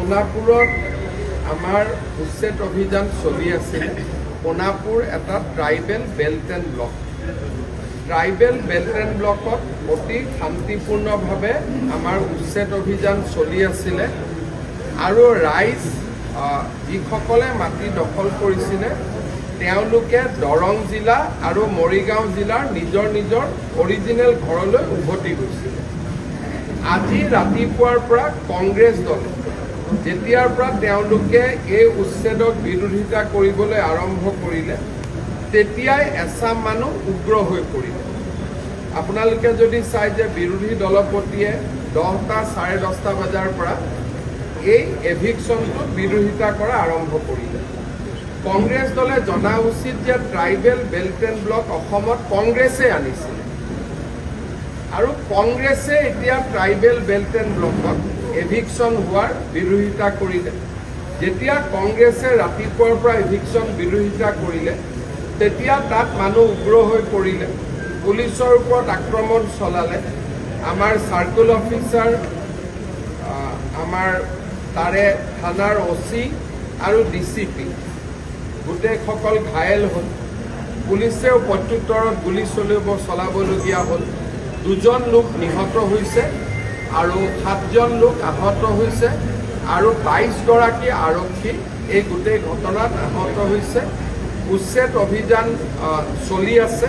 সোনাপুৰত আমাৰ উচ্ছেদ অভিযান চলি আছিল। সোনাপুৰ এটা tribal belt and block. Tribal belt and ব্লকত অতি শান্তিপূৰ্ণভাৱে আমাৰ উচ্ছেদ অভিযান চলি আছিলে আৰু ৰাইজ যিসকলে মাটি দখল কৰিছিলে তেওঁলোকে দৰং জিলা আৰু মৰিগাঁও জিলাৰ নিজৰ নিজৰ অৰিজিনেল ঘৰলৈ উভতি গৈছিল। আজি ৰাতিপুৱাৰ পৰা কংগ্ৰেছ দলে যেতিয়াৰ পৰা তেওঁলোকে এই উচ্ছেদক বিৰোধিতা কৰিবলৈ আৰম্ভ কৰিলে তেতিয়াই এচাম মানুহ উগ্ৰ হৈ পৰিলে। আপোনালোকে যদি চাই যে বিৰোধী দলপতিয়ে 10টা 10:30 বজাৰ পৰা এই এভিকশ্যনটোত বিৰোধিতা কৰা আৰম্ভ কৰিলে। কংগ্ৰেছ দলে জনা উচিত যে ট্ৰাইবেল বেল্ট এণ্ড ব্লক অসমত কংগ্ৰেছে আনিছিল আৰু কংগ্ৰেছে এতিয়া ট্ৰাইবেল বেল্ট এণ্ড ব্লকত এভিকশ্যন হোৱাৰ বিৰোধিতা কৰিলে। যেতিয়া কংগ্ৰেছে ৰাতিপুৱাৰ পৰা এভিকশ্যন বিৰোধিতা কৰিলে তেতিয়া তাত মানুহ উগ্ৰ হৈ পৰিলে, পুলিচৰ ওপৰত আক্ৰমণ চলালে। আমাৰ চাৰ্কুল অফিচাৰ, আমাৰ তাৰে থানাৰ OC আৰু DCP গোটেইসকল ঘায়েল হ'ল। পুলিচেও প্ৰত্যুত্তৰত গুলী চলাবলগীয়া হ'ল। 2জন লোক নিহত হৈছে আৰু 7জন লোক আহত হৈছে আৰু 22গৰাকী আৰক্ষী এই গোটেই ঘটনাত আহত হৈছে। উচ্ছেদ অভিযান চলি আছে।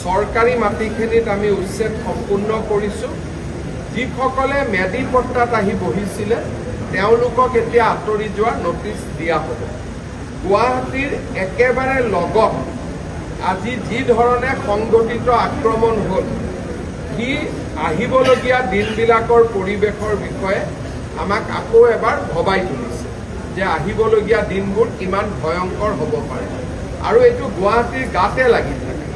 চৰকাৰী মাটিখিনিত আমি উচ্ছেদ সম্পূৰ্ণ কৰিছোঁ। যিসকলে মেডি পট্টাত আহি বহিছিলে তেওঁলোকক এতিয়া আঁতৰি যোৱাৰ নটিচ দিয়া হ'ব। গুৱাহাটীৰ একেবাৰে লগত আজি যি ধৰণে সংগঠিত আক্ৰমণ হ'ল সি আহিবলগীয়া দিনবিলাকৰ পৰিৱেশৰ বিষয়ে আমাক আকৌ এবাৰ ভবাই তুলিছে যে আহিবলগীয়া দিনবোৰ কিমান ভয়ংকৰ হ'ব পাৰে। আৰু এইটো গুৱাহাটীৰ গাতে লাগি থাকে,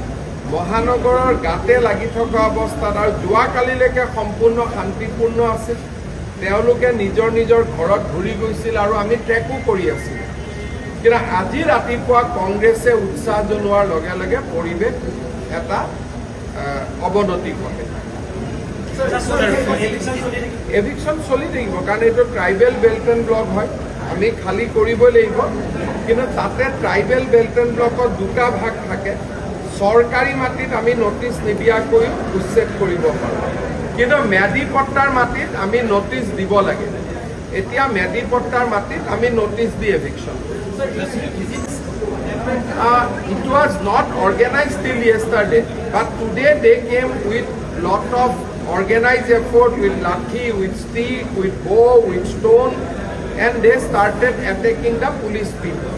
মহানগৰৰ গাতে লাগি থকা অৱস্থাত আৰু যোৱাকালিলৈকে সম্পূৰ্ণ শান্তিপূৰ্ণ আছিল। তেওঁলোকে নিজৰ নিজৰ ঘৰত ঘূৰি গৈছিল আৰু আমি ট্ৰেকো কৰি আছিলোঁ। কিন্তু আজি ৰাতিপুৱা কংগ্ৰেছে উৎসাহ জনোৱাৰ লগে লগে পৰিৱেশ এটা অৱনতি ঘটে। এভিকশ্যন চলি থাকিব কাৰণ এইটো ট্ৰাইবেল বেল্ট এণ্ড ব্লক হয়, আমি খালী কৰিবই লাগিব। কিন্তু তাতে ট্ৰাইবেল বেল্ট এণ্ড ব্লকত 2টা ভাগ থাকে। চৰকাৰী মাটিত আমি নটিচ নিদিয়াকৈও উচ্ছেদ কৰিব পাৰোঁ, কিন্তু মেডি পট্টাৰ মাটিত আমি নটিচ দিব লাগে। এতিয়া মেডি পট্টাৰ মাটিত আমি নটিচ দি এভিকশ্যন কৰিম। It was not organized till yesterday, but today they came with lot of organized effort, with lathi, with stick, with bow, with stone, and they started attacking the police people.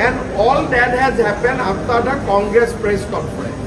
And all that has happened after the Congress press conference.